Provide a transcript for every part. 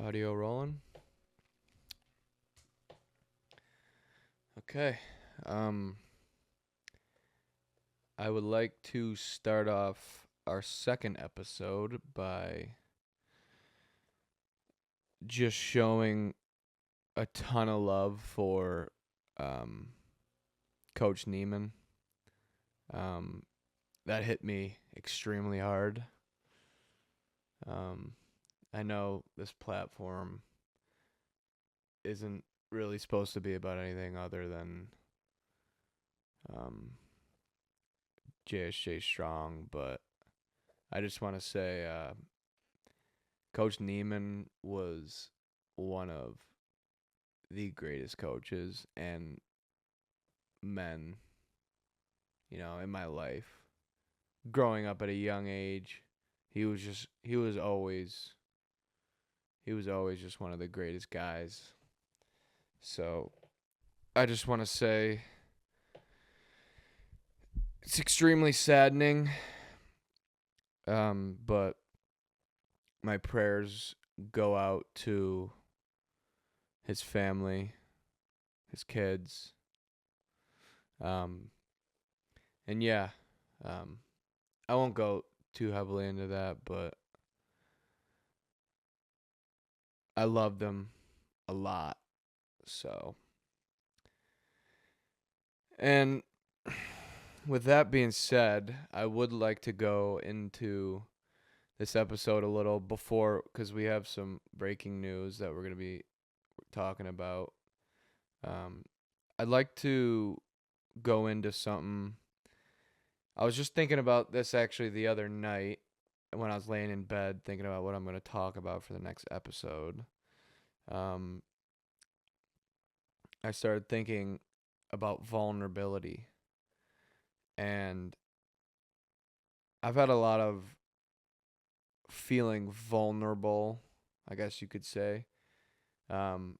Audio rolling. Okay. Um, I would like to start off our second episode by just showing a ton of love for um, Coach Neiman. Um, that hit me extremely hard. Um, I know this platform isn't really supposed to be about anything other than um, JSJ Strong, but I just want to say Coach Neiman was one of the greatest coaches and men, in my life. Growing up at a young age, he was just he was always just one of the greatest guys. So, I just want to say it's extremely saddening, but my prayers go out to his family, his kids, um, and yeah, um, I won't go too heavily into that, but I love them a lot. So, and with that being said, I would like to go into this episode a little before because we have some breaking news that we're going to be talking about. Um, I'd like to go into something. I was just thinking about this actually the other night when I was laying in bed thinking about what I'm going to talk about for the next episode. Um, I started thinking about vulnerability. And I've had a lot of feeling vulnerable, I guess you could say, um,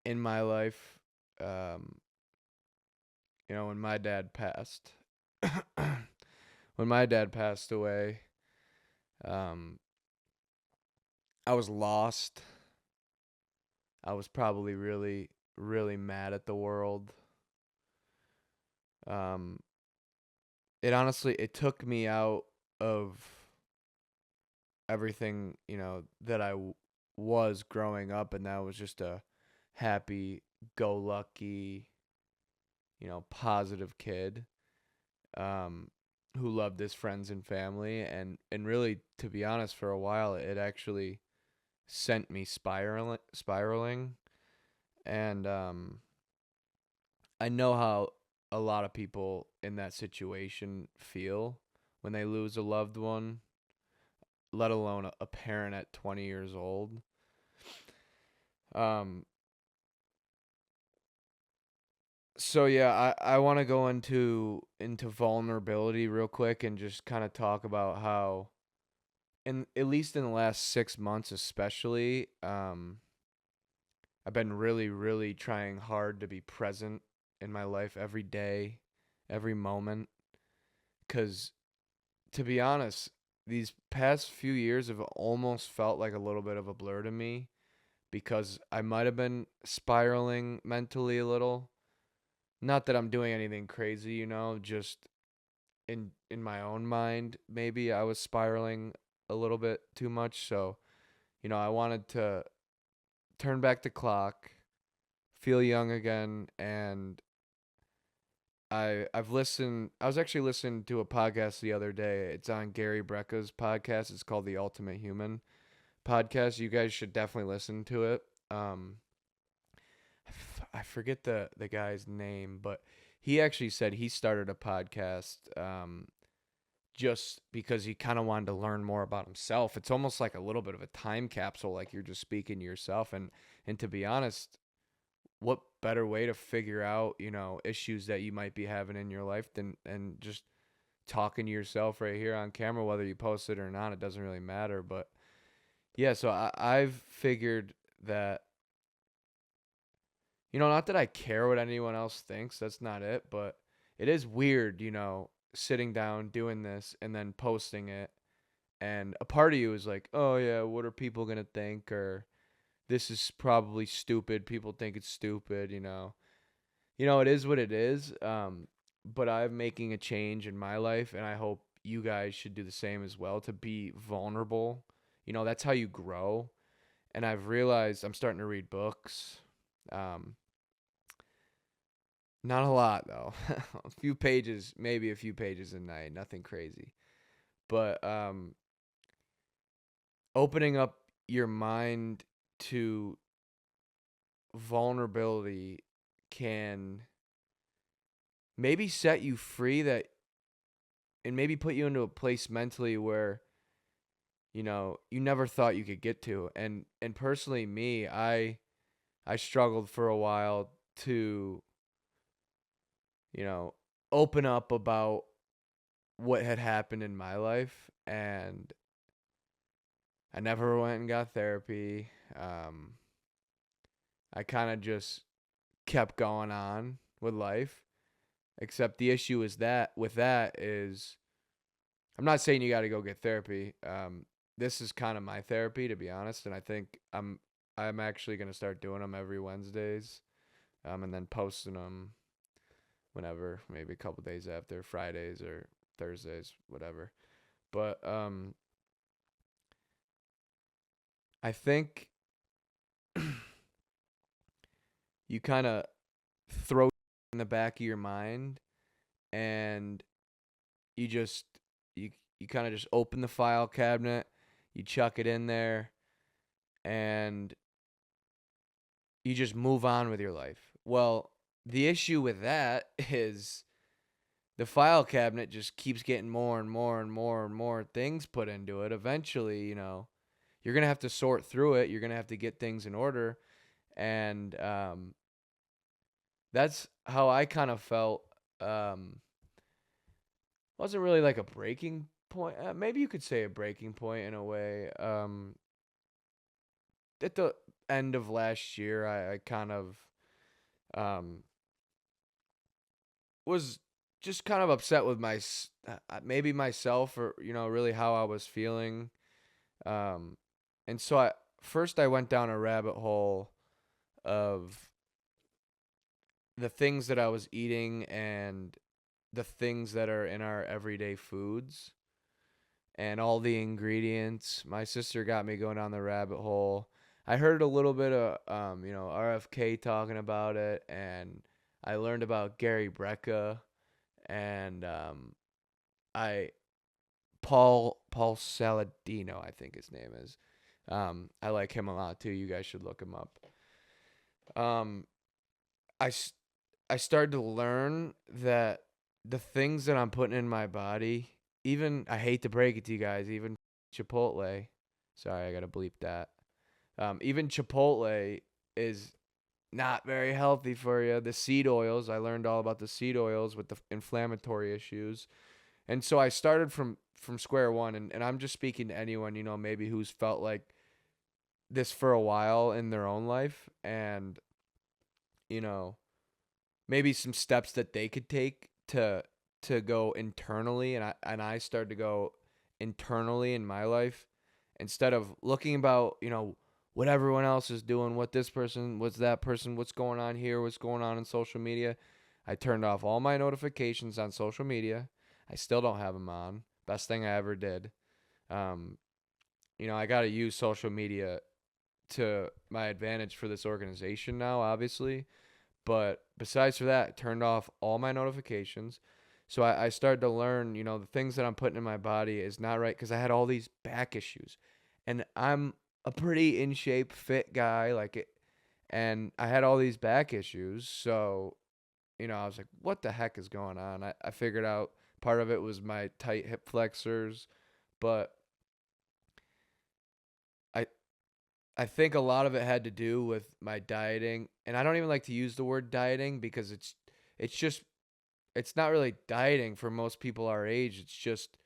in my life. Um, when my dad passed, when my dad passed away, um, I was lost. I was probably really, really mad at the world. Um, it took me out of everything, that was growing up, and that was just a happy go lucky, positive kid, um, who loved his friends and family, and really, to be honest, for a while, it actually sent me spiraling, and I know how a lot of people in that situation feel when they lose a loved one, let alone a parent at 20 years old. Um, So yeah, I want to go into vulnerability real quick and just kind of talk about how, in at least in the last 6 months especially, I've been really really trying hard to be present in my life every day, every moment. Cause to be honest, these past few years have almost felt like a little bit of a blur to me because I might have been spiraling mentally a little. Not that I'm doing anything crazy, just in my own mind, maybe I was spiraling a little bit too much. So, I wanted to turn back the clock, feel young again, and I was actually listening to a podcast the other day. It's on Gary Brecka's podcast. It's called The Ultimate Human Podcast. You guys should definitely listen to it. I forget the guy's name, but he actually said he started a podcast just because he kind of wanted to learn more about himself. It's almost like a little bit of a time capsule, like you're just speaking to yourself. And to be honest, what better way to figure out, issues that you might be having in your life than and just talking to yourself right here on camera, whether you post it or not, it doesn't really matter. But yeah, so I've figured that, not that I care what anyone else thinks, that's not it, but it is weird, sitting down doing this and then posting it And a part of you is like, oh yeah, what are people gonna think? Or this is probably stupid. People think it's stupid, you know. It is what it is. But I'm making a change in my life, and I hope you guys should do the same as well, to be vulnerable. That's how you grow. And I've realized I'm starting to read books. Um, Not a lot though. A few pages, maybe a few pages a night, nothing crazy. But opening up your mind to vulnerability can maybe set you free, that and maybe put you into a place mentally where you never thought you could get to. And personally, me, I struggled for a while to you know open up about what had happened in my life, and I never went and got therapy. I kind of just kept going on with life. Except the issue is that with that is, I'm not saying you got to go get therapy. This is kind of my therapy, to be honest, and I think I'm actually gonna start doing them every Wednesdays, and then posting them whenever, maybe a couple days after, Fridays or Thursdays, whatever. But I think you kind of throw in the back of your mind, and you just you kind of just open the file cabinet, you chuck it in there, and you just move on with your life. Well, the issue with that is the file cabinet just keeps getting more and more and more and more things put into it. Eventually, you're going to have to sort through it. You're going to have to get things in order. And that's how I kind of felt. Wasn't really like a breaking point. Maybe you could say a breaking point in a way. At the end of last year, I kind of um, was just kind of upset with maybe myself, or really how I was feeling. Um, and so I went down a rabbit hole of the things that I was eating and the things that are in our everyday foods and all the ingredients. My sister got me going down the rabbit hole. I heard a little bit of RFK talking about it, and I learned about Gary Brecka, and I Paul Saladino, I think his name is. I like him a lot too. You guys should look him up. Um, I s- I started to learn that the things that I'm putting in my body, even, I hate to break it to you guys, even Chipotle. Sorry, I gotta bleep that. Even Chipotle is not very healthy for you. The seed oils, I learned all about the seed oils with the inflammatory issues. And so I started from square one, and I'm just speaking to anyone, maybe who's felt like this for a while in their own life, and you know, maybe some steps that they could take to go internally, and I started to go internally in my life, instead of looking about, what everyone else is doing, what this person, what's that person, what's going on here, what's going on in social media. I turned off all my notifications on social media. I still don't have them on. Best thing I ever did. Um, I got to use social media to my advantage for this organization now, obviously. But besides for that, I turned off all my notifications. So I started to learn, the things that I'm putting in my body is not right, because I had all these back issues. And I'm a pretty in shape, fit guy, like it. And I had all these back issues. So, I was like, what the heck is going on? I figured out part of it was my tight hip flexors. But I I think a lot of it had to do with my dieting, and I don't even like to use the word dieting, because it's just it's not really dieting for most people our age. It's just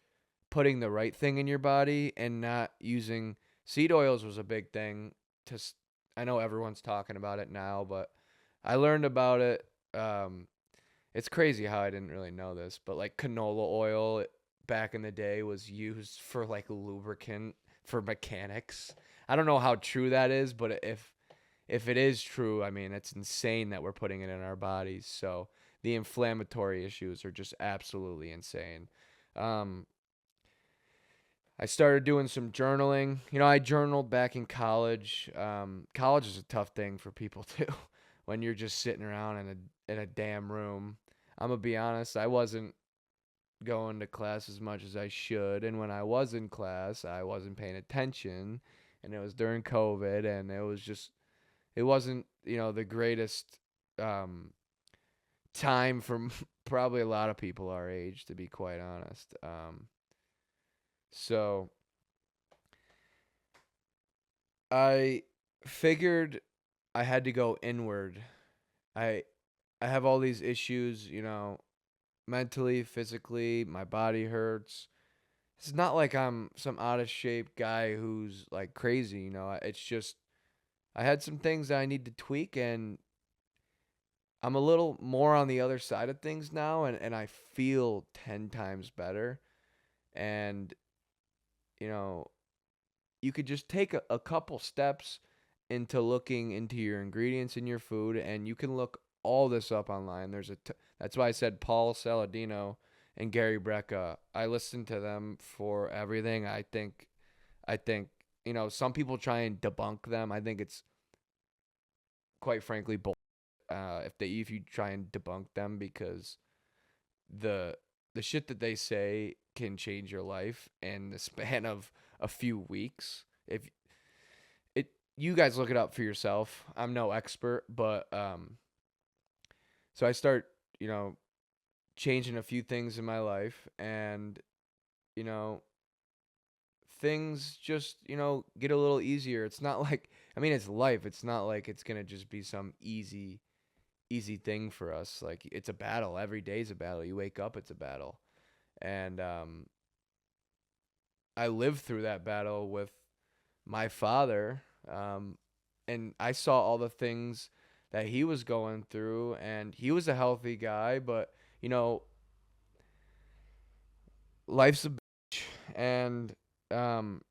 putting the right thing in your body and not using seed oils was a big thing. To I know everyone's talking about it now, but I learned about it. It's crazy how I didn't really know this, but like canola oil, back in the day was used for like lubricant for mechanics. I don't know how true that is, but if it is true, I mean, it's insane that we're putting it in our bodies. So the inflammatory issues are just absolutely insane. Um, I started doing some journaling. I journaled back in college. College is a tough thing for people too, when you're just sitting around in a damn room. I'm gonna be honest. I wasn't going to class as much as I should, and when I was in class, I wasn't paying attention, and it was during COVID, and it wasn't the greatest um, time for probably a lot of people our age, to be quite honest. So I figured I had to go inward. I I have all these issues, mentally, physically, my body hurts. It's not like I'm some out of shape guy who's like crazy, It's just I had some things that I need to tweak, and I'm a little more on the other side of things now, and I feel 10 times better. And, you know, you could just take a couple steps into looking into your ingredients in your food, and you can look all this up online. That's why I said Paul Saladino and Gary Brecka. I listen to them for everything. I think some people try and debunk them. I think it's quite frankly bull. If you try and debunk them, because the the shit that they say can change your life in the span of a few weeks. If it You guys look it up for yourself. I'm no expert, but so I start, you know, changing a few things in my life, and you know, things just, get a little easier. It's not like, I mean, it's life. It's not like it's going to just be some easy thing for us. Like, it's a battle. Every day's a battle. You wake up, it's a battle. And I lived through that battle with my father, and I saw all the things that he was going through, and he was a healthy guy, but you know, life's a bitch. And um,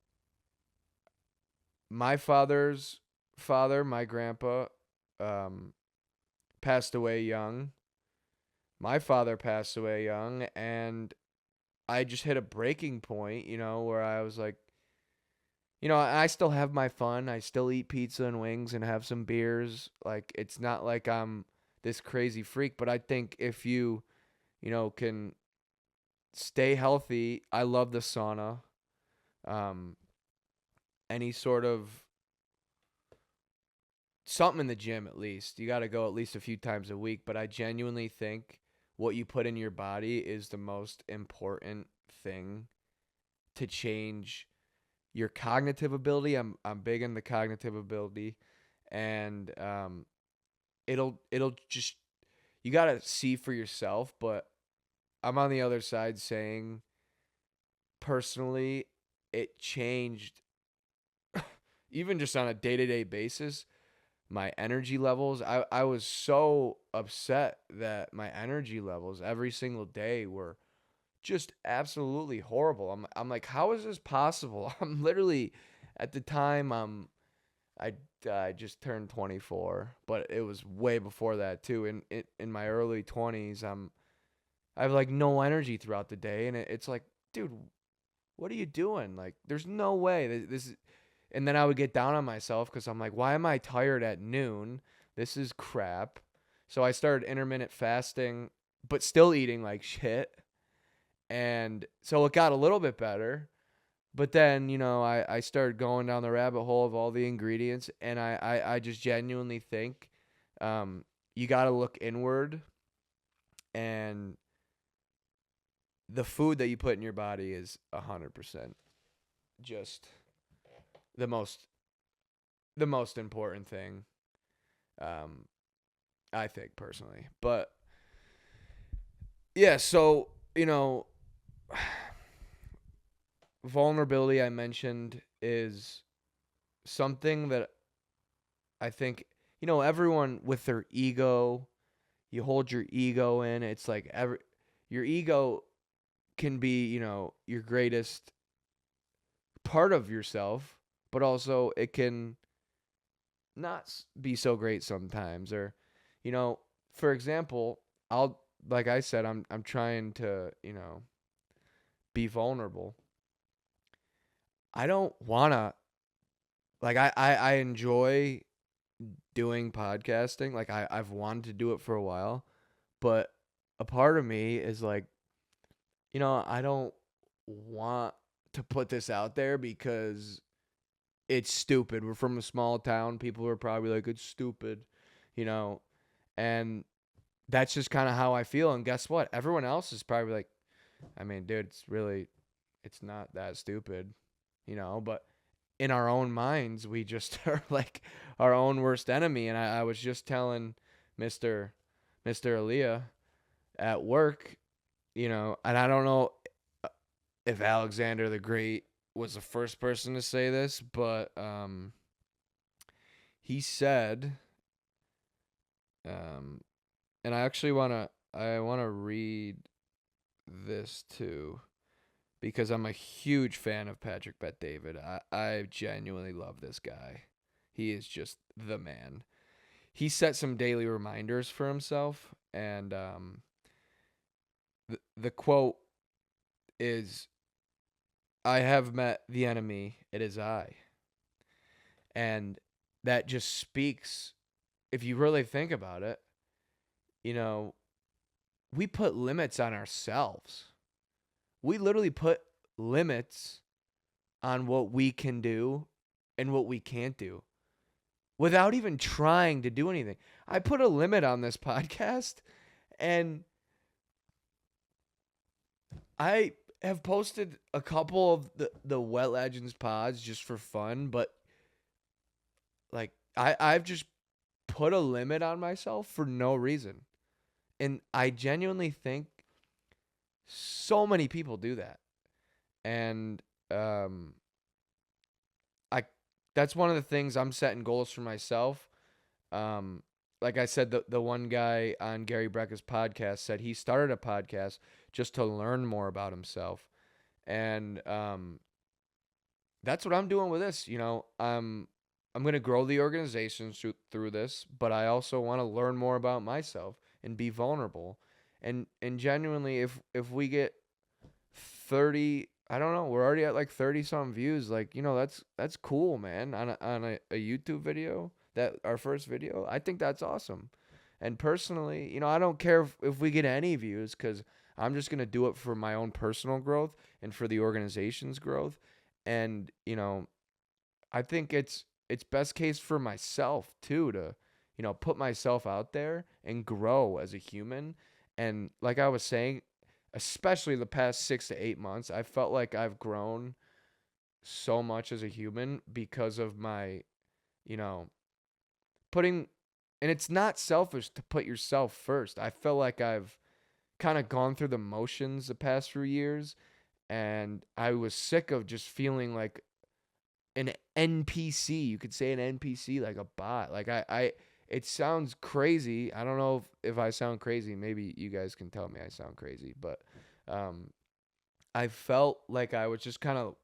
my father's father, my grandpa, um, passed away young. My father passed away young, and I just hit a breaking point, where I was like, I still have my fun. I still eat pizza and wings and have some beers. Like, it's not like I'm this crazy freak, but I think if you, can stay healthy, I love the sauna. Um, any sort of something in the gym, at least. You got to go at least a few times a week, but I genuinely think what you put in your body is the most important thing to change your cognitive ability. I'm big in the cognitive ability, and it'll just, you gotta see for yourself. But I'm on the other side saying, personally, it changed even just on a day to day basis. My energy levels. I was so upset that my energy levels every single day were just absolutely horrible. I'm like, how is this possible? I'm literally, at the time, I I just turned 24, but it was way before that too. In my early 20s, I have like no energy throughout the day, and it's like, dude, what are you doing? Like, there's no way this is. And then I would get down on myself because I'm like, why am I tired at noon? This is crap. So I started intermittent fasting, but still eating like shit. And so it got a little bit better. But then, I started going down the rabbit hole of all the ingredients. And I just genuinely think um, you got to look inward. And the food that you put in your body is 100% just the most the most important thing, um, I think, personally. But yeah, so, vulnerability, I mentioned, is something that I think, everyone with their ego, you hold your ego in. It's like your ego can be, your greatest part of yourself, but also it can not be so great sometimes. Or, you know, for example, I'll like I said, I'm trying to, be vulnerable. I don't wanna like I enjoy doing podcasting. Like I've wanted to do it for a while, but a part of me is like, I don't want to put this out there because it's stupid. We're from a small town. People are probably like, it's stupid, you know, and that's just kind of how I feel. And guess what? Everyone else is probably like, I mean, dude, it's not that stupid, but in our own minds, we just are like our own worst enemy. And I was just telling Mr. Aaliyah at work, and I don't know if Alexander the Great was the first person to say this, but he said, um, and I wanna read this too because I'm a huge fan of Patrick Bet David. I genuinely love this guy. He is just the man. He set some daily reminders for himself, and the quote is, "I have met the enemy. It is I." And that just speaks, if you really think about it, you know, we put limits on ourselves. We literally put limits on what we can do and what we can't do without even trying to do anything. I put a limit on this podcast, and I have posted a couple of the Wet Legends pods just for fun, but like I've just put a limit on myself for no reason. And I genuinely think so many people do that. And um I that's one of the things I'm setting goals for myself. Um like I said, the one guy on Gary Brecka's podcast said he started a podcast just to learn more about himself. And that's what I'm doing with this. I'm going to grow the organization through this, but I also want to learn more about myself and be vulnerable. And genuinely, if we get 30, I don't know, we're already at like 30 some views. Like, that's cool, man. On a YouTube video, that our first video, I think that's awesome. And personally, I don't care if we get any views, because I'm just gonna do it for my own personal growth and for the organization's growth. And I think it's best case for myself too, to put myself out there and grow as a human. And like I was saying, especially the past 6 to 8 months, I felt like I've grown so much as a human because of my, you know, putting, and it's not selfish to put yourself first. I feel like I've kind of gone through the motions the past few years, and I was sick of just feeling like an NPC. You could say an NPC, like a bot. Like it sounds crazy. I don't know if I sound crazy. Maybe you guys can tell me I sound crazy, but um, I felt like I was just kind of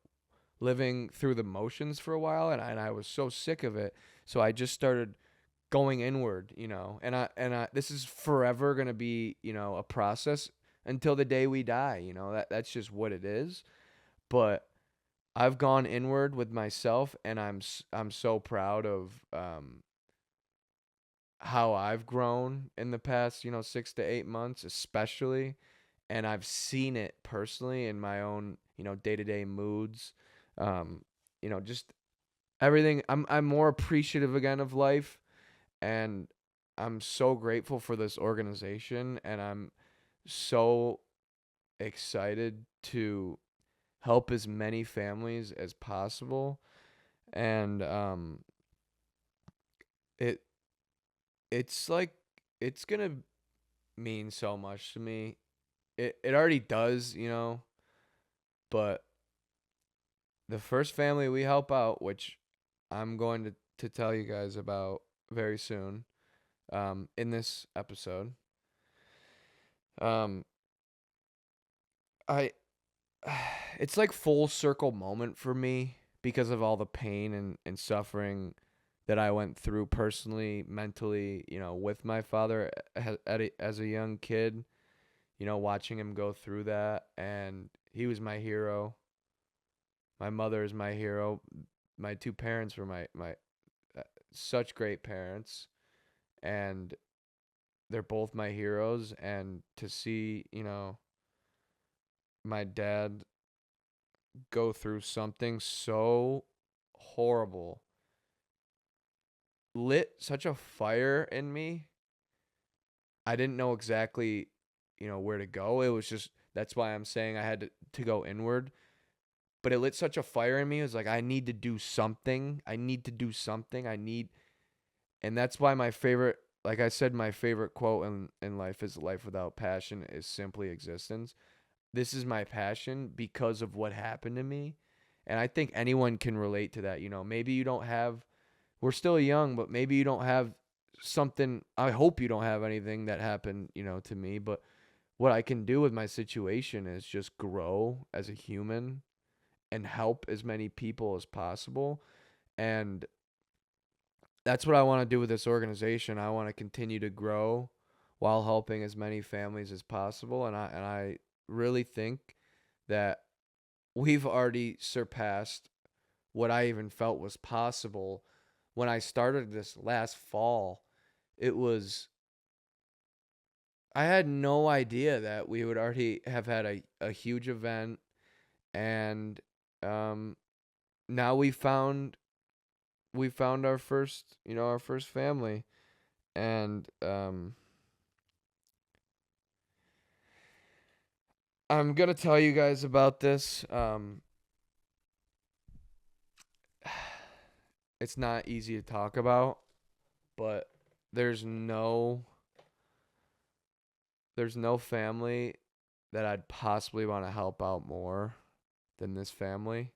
living through the motions for a while, and I was so sick of it. So I just started going inward, and this is forever gonna be, a process until the day we die. That's just what it is. But I've gone inward with myself, and I'm so proud of how I've grown in the past, 6 to 8 months, especially. And I've seen it personally in my own, day to day moods. Just everything. I'm more appreciative again of life, and I'm so grateful for this organization, and I'm so excited to help as many families as possible. And it it's like it's gonna mean so much to me. It already does, but the first family we help out, which I'm going to tell you guys about very soon, in this episode. Um I it's like full circle moment for me because of all the pain and suffering that I went through personally, mentally, with my father as a young kid, watching him go through that. And he was my hero. My mother is my hero. My two parents were my such great parents. And they're both my heroes. And to see, my dad go through something so horrible lit such a fire in me. I didn't know exactly, where to go. It was just that's why I'm saying I had to go inward. But it lit such a fire in me. It was like I need to do something. I need to do something. And that's why my favorite, like I said, my favorite quote in life is life without passion is simply existence. This is my passion because of what happened to me. And I think anyone can relate to that. Maybe you don't have, we're still young, but maybe you don't have something. I hope you don't have anything that happened, to me. But what I can do with my situation is just grow as a human and help as many people as possible. And that's what I want to do with this organization. I want to continue to grow while helping as many families as possible. And I really think that we've already surpassed what I even felt was possible when I started this last fall. It was I had no idea that we would already have had a huge event, and um now we found our first family. And I'm gonna tell you guys about this. It's not easy to talk about, but there's no there's no family that I'd possibly want to help out more than this family.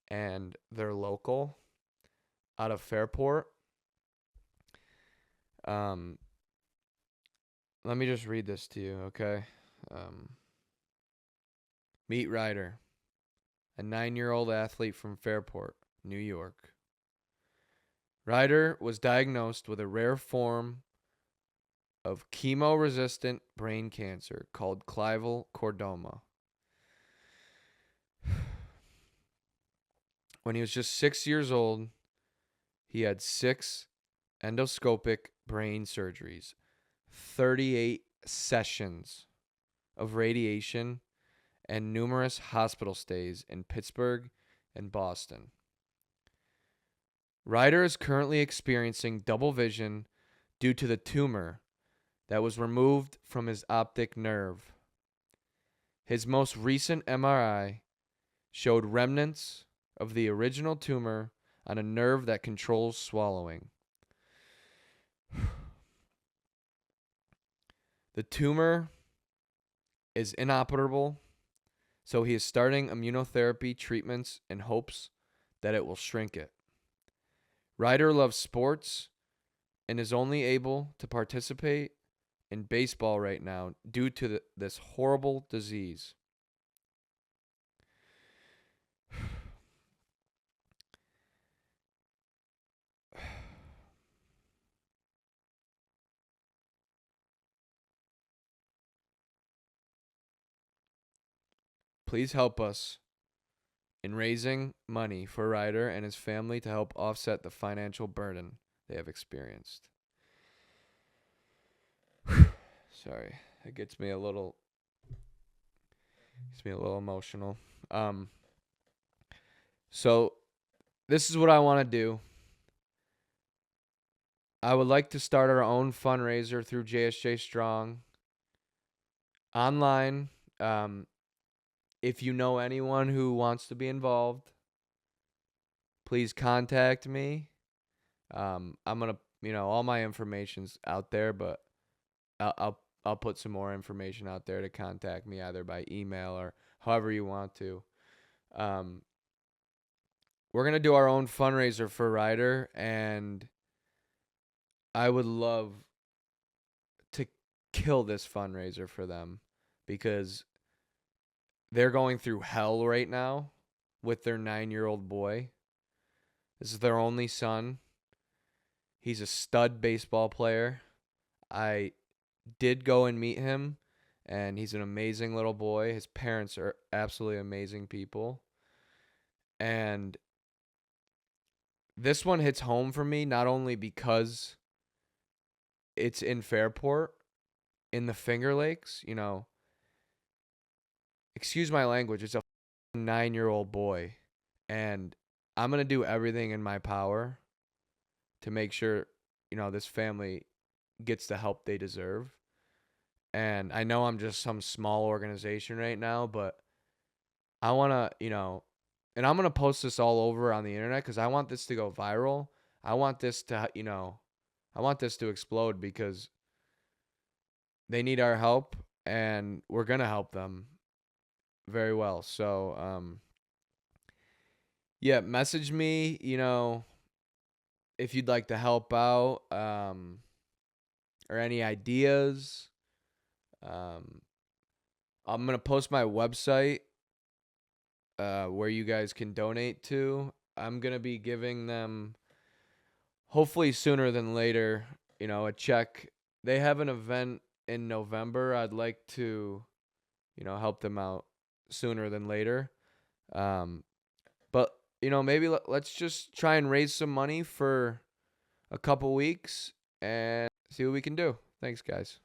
And they're local out of Fairport. Um, Let me just read this to you, okay? Um, Meet Ryder, a 9-year-old athlete from Fairport, New York. Ryder was diagnosed with a rare form of chemo-resistant brain cancer called clival chordoma. When he was just 6 years old, he had 6 endoscopic brain surgeries, 38 sessions of radiation, and numerous hospital stays in Pittsburgh and Boston. Ryder is currently experiencing double vision due to the tumor that was removed from his optic nerve. His most recent MRI showed remnants of the original tumor on a nerve that controls swallowing. The tumor is inoperable, so he is starting immunotherapy treatments in hopes that it will shrink it. Ryder loves sports and is only able to participate in baseball right now due to this horrible disease. Please help us in raising money for Ryder and his family to help offset the financial burden they have experienced. Sorry, it gets me a little emotional. Um, so this is what I want to do. I would like to start our own fundraiser through JSJ Strong online. Um, if you know anyone who wants to be involved, please contact me. I'm gonna, all my information's out there, but I'll put some more information out there to contact me either by email or however you want to. Um, we're gonna do our own fundraiser for Ryder, and I would love to kill this fundraiser for them because they're going through hell right now with their 9-year-old boy. This is their only son. He's a stud baseball player. I did go and meet him, and he's an amazing little boy. His parents are absolutely amazing people. And this one hits home for me not only because it's in Fairport in the Finger Lakes, excuse my language, it's a 9-year-old boy. And I'm going to do everything in my power to make sure, this family gets the help they deserve. And I know I'm just some small organization right now, but I want to, and I'm going to post this all over on the internet because I want this to go viral. I want this to, I want this to explode because they need our help and we're going to help them very well. So, yeah, message me, if you'd like to help out, or any ideas. Um, I'm going to post my website where you guys can donate to. I'm going to be giving them, hopefully sooner than later, a check. They have an event in November. I'd like to, help them out sooner than later. Um, but, maybe let's just try and raise some money for a couple weeks and see what we can do. Thanks, guys.